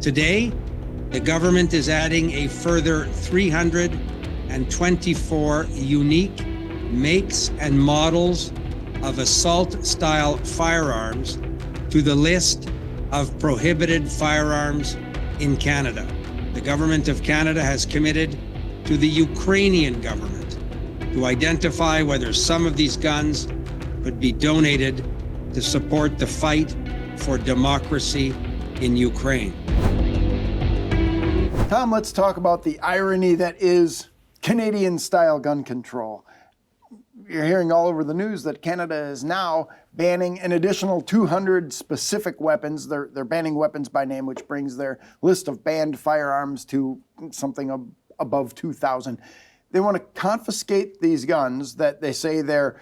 Today, the government is adding a further 324 unique makes and models of assault-style firearms to the list of prohibited firearms in Canada. The government of Canada has committed to the Ukrainian government to identify whether some of these guns could be donated to support the fight for democracy in Ukraine. Tom, let's talk about the irony that is Canadian-style gun control. You're hearing all over the news that Canada is now banning an additional 200 specific weapons. They're banning weapons by name, which brings their list of banned firearms to something above 2,000. They want to confiscate these guns that they say their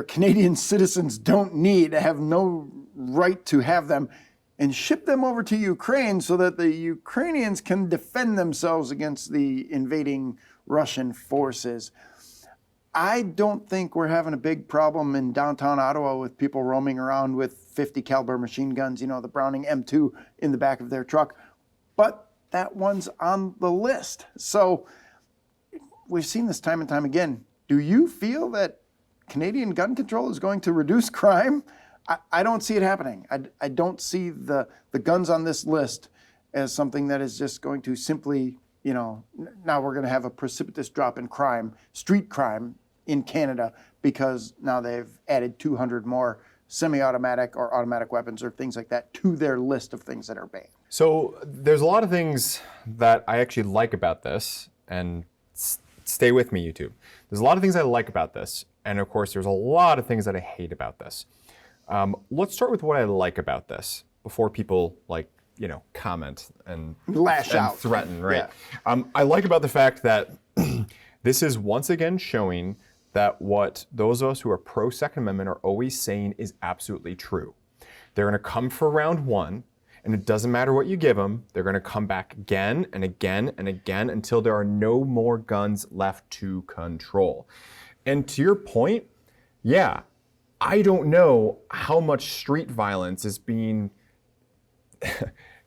Canadian citizens don't need, have no right to have them, and ship them over to Ukraine so that the Ukrainians can defend themselves against the invading Russian forces. I don't think we're having a big problem in downtown Ottawa with people roaming around with 50 caliber machine guns, the Browning M2 in the back of their truck, but that one's on the list. So we've seen this time and time again. Do you feel that Canadian gun control is going to reduce crime? I don't see it happening. I don't see the guns on this list as something that is just going to simply, now we're going to have a precipitous drop in crime, street crime in Canada, because now they've added 200 more semi-automatic or automatic weapons or things like that to their list of things that are banned. So there's a lot of things that I actually like about this, and stay with me, YouTube. There's a lot of things I like about this, and of course there's a lot of things that I hate about this. Let's start with what I like about this before people comment and lash out, threaten, right? Yeah. I like about the fact that this is once again showing that what those of us who are pro Second Amendment are always saying is absolutely true. They're going to come for round one, and it doesn't matter what you give them. They're going to come back again and again and again until there are no more guns left to control. And to your point, yeah, I don't know how much street violence is being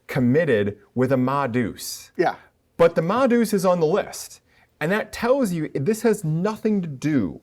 committed with a Ma Deuce. Yeah. But the Ma Deuce is on the list. And that tells you this has nothing to do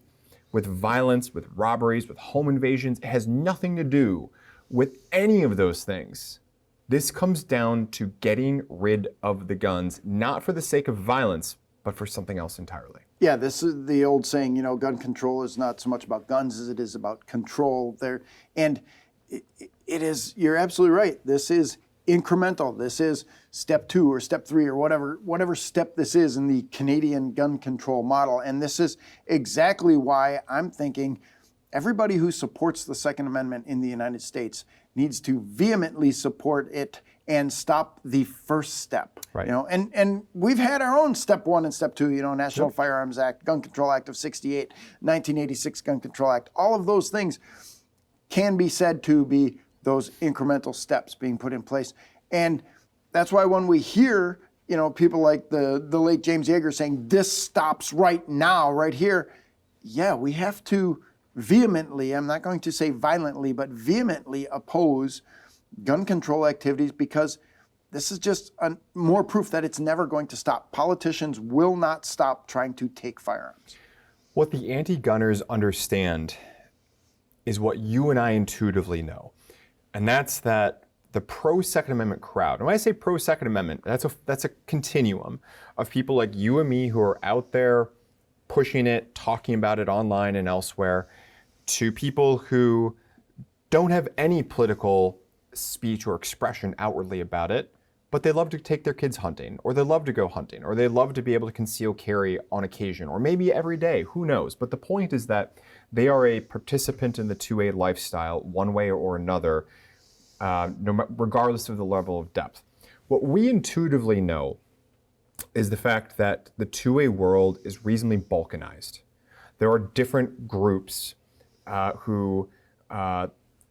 with violence, with robberies, with home invasions. It has nothing to do with any of those things. This comes down to getting rid of the guns, not for the sake of violence, but for something else entirely. Yeah, this is the old saying, gun control is not so much about guns as it is about control there. And it is, you're absolutely right. This is incremental. This is step 2 or step 3 or whatever step this is in the Canadian gun control model. And this is exactly why I'm thinking everybody who supports the Second Amendment in the United States needs to vehemently support it and stop the first step. Right. And we've had our own step 1 and step 2, National Yep. Firearms Act, Gun Control Act of 68, 1986 Gun Control Act. All of those things can be said to be those incremental steps being put in place. And that's why when we hear, people like the late James Yeager saying this stops right now, right here, yeah, we have to vehemently, I'm not going to say violently, but vehemently oppose gun control activities, because this is just more proof that it's never going to stop. Politicians will not stop trying to take firearms. What the anti-gunners understand is what you and I intuitively know. And that's that the pro-Second Amendment crowd, and when I say pro-Second Amendment, that's a continuum of people like you and me who are out there pushing it, talking about it online and elsewhere, to people who don't have any political speech or expression outwardly about it, but they love to take their kids hunting, or they love to go hunting, or they love to be able to conceal carry on occasion, or maybe every day, who knows? But the point is that they are a participant in the 2A lifestyle one way or another, regardless of the level of depth. What we intuitively know is the fact that the 2A world is reasonably balkanized. There are different groups who,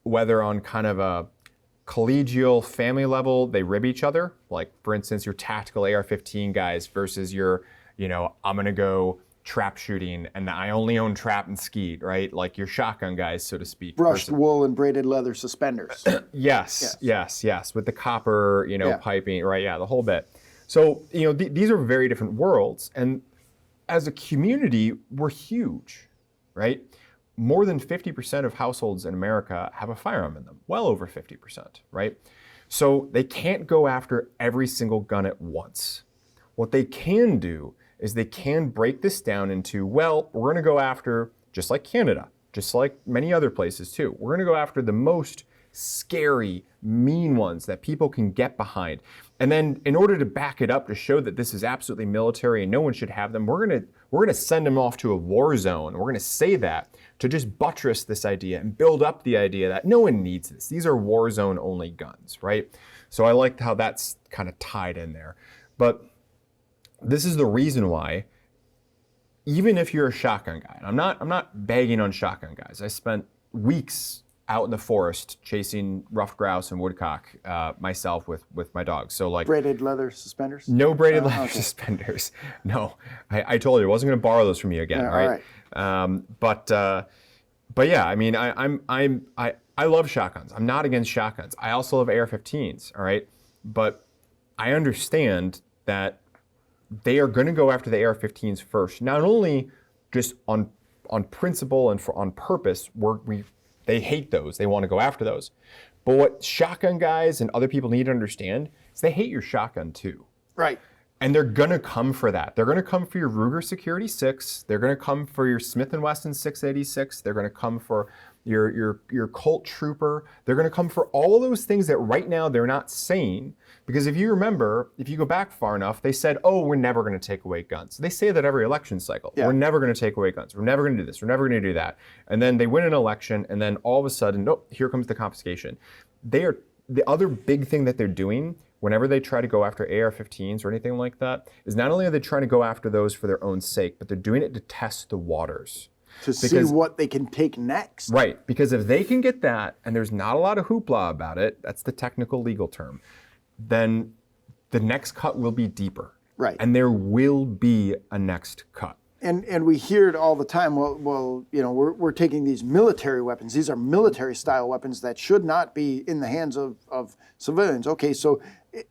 whether on kind of a collegial family level, they rib each other. Like, for instance, your tactical AR-15 guys versus your, I'm going to go trap shooting, and I only own trap and skeet, right? Like your shotgun guys, so to speak. Brushed wool and braided leather suspenders. Yes, with the copper, piping, right? Yeah, the whole bit. So, these are very different worlds, and as a community, we're huge, right? More than 50% of households in America have a firearm in them, well over 50%, right? So they can't go after every single gun at once. What they can do is they can break this down into, well, we're gonna go after, just like Canada, just like many other places too, we're gonna go after the most scary, mean ones that people can get behind. And then in order to back it up to show that this is absolutely military and no one should have them, we're gonna send them off to a war zone. We're gonna say that to just buttress this idea and build up the idea that no one needs this. These are war zone only guns, right? So I like how that's kind of tied in there. But this is the reason why, even if you're a shotgun guy, and I'm not bagging on shotgun guys. I spent weeks out in the forest chasing ruffed grouse and woodcock myself with my dogs. So like braided leather suspenders? No braided leather suspenders. No, I told you I wasn't going to borrow those from you again, right? But yeah, I mean, I love shotguns. I'm not against shotguns. I also love AR-15s, all right? But I understand that they are going to go after the AR-15s first. Not only just on principle and on purpose, they hate those. They want to go after those. But what shotgun guys and other people need to understand is they hate your shotgun too. Right. And they're going to come for that. They're going to come for your Ruger Security 6. They're going to come for your Smith & Wesson 686. They're going to come for your Colt Trooper. They're going to come for all those things that right now they're not saying. Because if you remember, if you go back far enough, they said, oh, we're never going to take away guns. They say that every election cycle. Yeah. We're never going to take away guns. We're never going to do this. We're never going to do that. And then they win an election, and then all of a sudden, oh, here comes the confiscation. The other big thing that they're doing whenever they try to go after AR-15s or anything like that is not only are they trying to go after those for their own sake, but they're doing it to test the waters. To see what they can take next. Right, because if they can get that, and there's not a lot of hoopla about it, that's the technical legal term, then the next cut will be deeper. Right. And there will be a next cut. And we hear it all the time. Well, we're taking these military weapons. These are military style weapons that should not be in the hands of civilians. Okay, so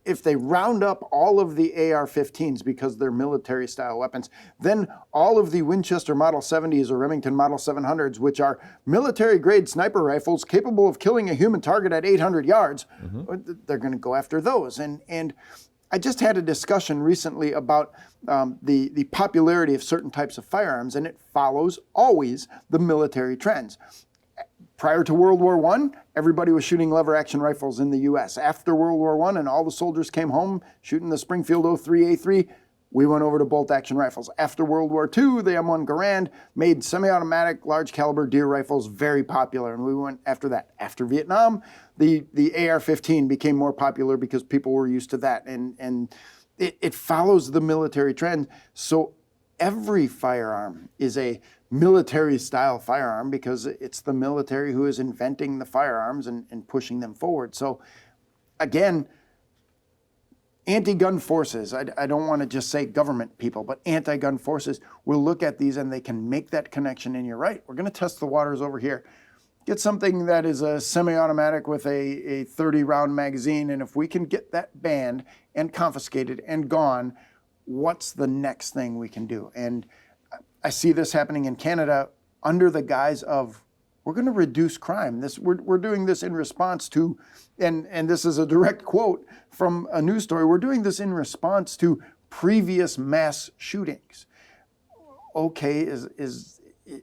if they round up all of the AR-15s because they're military style weapons, then all of the Winchester Model 70s or Remington Model 700s, which are military grade sniper rifles capable of killing a human target at 800 yards, they're going to go after those. And I just had a discussion recently about the popularity of certain types of firearms, and it follows always the military trends. Prior to World War I, everybody was shooting lever-action rifles in the U.S. After World War I and all the soldiers came home shooting the Springfield 03A3, we went over to bolt-action rifles. After World War II, the M1 Garand made semi-automatic, large-caliber deer rifles very popular, and we went after that. After Vietnam, the AR-15 became more popular because people were used to that, and it follows the military trend. So every firearm is a military-style firearm because it's the military who is inventing the firearms and pushing them forward. So again, anti-gun forces, I don't want to just say government people, but anti-gun forces will look at these and they can make that connection. And you're right, we're going to test the waters over here. Get something that is a semi-automatic with a 30-round magazine, and if we can get that banned and confiscated and gone, what's the next thing we can do? And I see this happening in Canada under the guise of, we're going to reduce crime. We're doing this in response to, and this is a direct quote from a news story, we're doing this in response to previous mass shootings. Okay,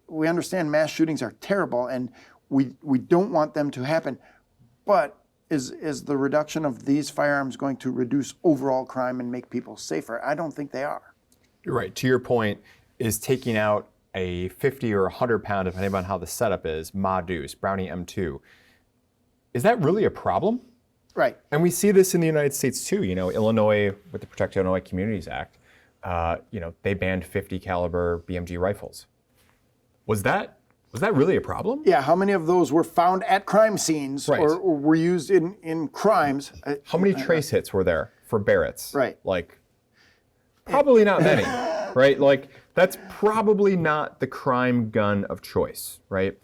we understand mass shootings are terrible and we don't want them to happen, but is the reduction of these firearms going to reduce overall crime and make people safer? I don't think they are. You're right. To your point, is taking out a 50 or 100 pound, depending on how the setup is, Ma Deuce, Brownie M2. Is that really a problem? Right. And we see this in the United States too. Illinois, with the Protect Illinois Communities Act, they banned 50 caliber BMG rifles. Was that really a problem? Yeah, how many of those were found at crime scenes or were used in crimes? How many trace hits were there for Barrett's? Right. Probably not many, right? That's probably not the crime gun of choice, right?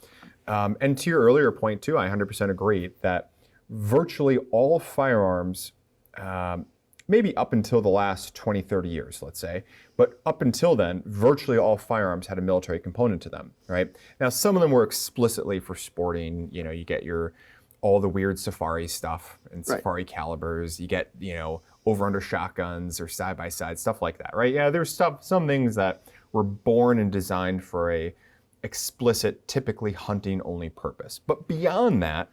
And to your earlier point too, I 100% agree that virtually all firearms, maybe up until the last 20, 30 years, let's say, but up until then, virtually all firearms had a military component to them, right? Now, some of them were explicitly for sporting. You know, you get all the weird safari stuff and safari calibers. You get, over-under shotguns or side-by-side, stuff like that, right? Yeah, there's some things that were born and designed for a explicit, typically hunting-only purpose. But beyond that,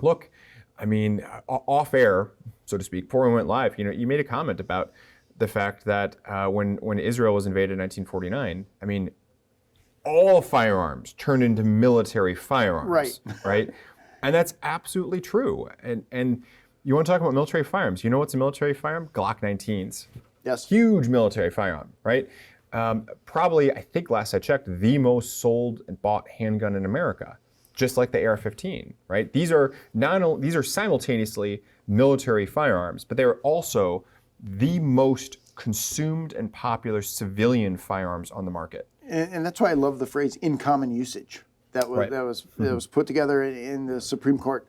look, I mean, off air, so to speak, before we went live, you made a comment about the fact that when Israel was invaded in 1949, I mean, all firearms turned into military firearms, right? And that's absolutely true. And you want to talk about military firearms? You know what's a military firearm? Glock 19s. Yes. Huge military firearm, right? Probably, I think last I checked, the most sold and bought handgun in America, just like the AR-15, right? These are simultaneously military firearms, but they're also the most consumed and popular civilian firearms on the market. And that's why I love the phrase "in common usage." That was put together in the Supreme Court.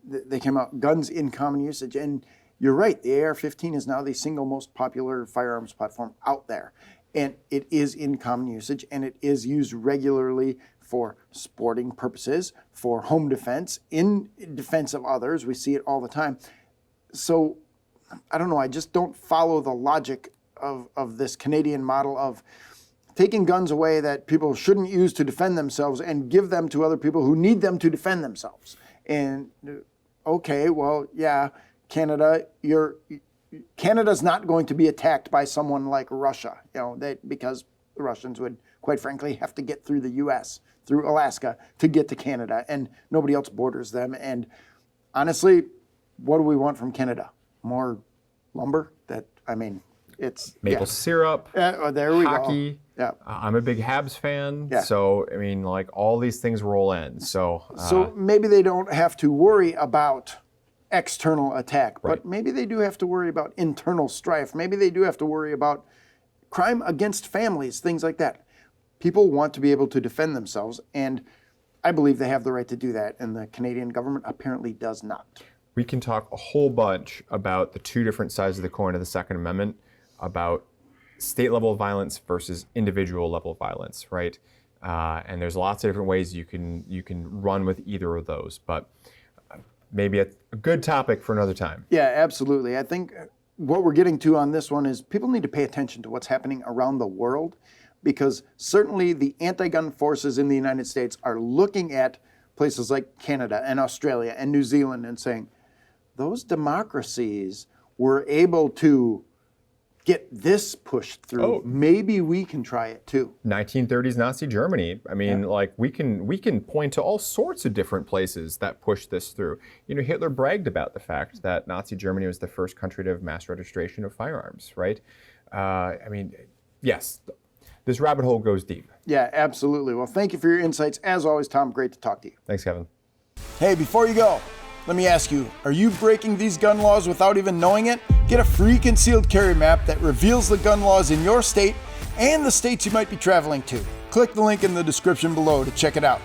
They came out, guns in common usage. And you're right, the AR-15 is now the single most popular firearms platform out there. And it is in common usage, and it is used regularly for sporting purposes, for home defense, in defense of others. We see it all the time. So, I don't know, I just don't follow the logic of this Canadian model of taking guns away that people shouldn't use to defend themselves and give them to other people who need them to defend themselves. And okay, well, yeah, Canada's not going to be attacked by someone like Russia, because the Russians would, quite frankly, have to get through the U.S., through Alaska, to get to Canada, and nobody else borders them. And honestly, what do we want from Canada? More lumber? It's maple syrup, there we hockey. Go. Yeah. I'm a big Habs fan, yeah. So I mean, like all these things roll in. So maybe they don't have to worry about external attack, but maybe they do have to worry about internal strife. Maybe they do have to worry about crime against families, things like that. People want to be able to defend themselves, and I believe they have the right to do that, and the Canadian government apparently does not. We can talk a whole bunch about the two different sides of the coin of the Second Amendment, about state-level violence versus individual-level violence, right? And there's lots of different ways you can run with either of those, but maybe a good topic for another time. Yeah, absolutely. I think what we're getting to on this one is people need to pay attention to what's happening around the world, because certainly the anti-gun forces in the United States are looking at places like Canada and Australia and New Zealand and saying, those democracies were able to get this pushed through. Oh. Maybe we can try it too. 1930s Nazi Germany. I mean, like we can point to all sorts of different places that pushed this through. Hitler bragged about the fact that Nazi Germany was the first country to have mass registration of firearms, right? I mean, yes, this rabbit hole goes deep. Yeah, absolutely. Well, thank you for your insights. As always, Tom, great to talk to you. Thanks, Kevin. Hey, before you go, let me ask you, are you breaking these gun laws without even knowing it? Get a free concealed carry map that reveals the gun laws in your state and the states you might be traveling to. Click the link in the description below to check it out.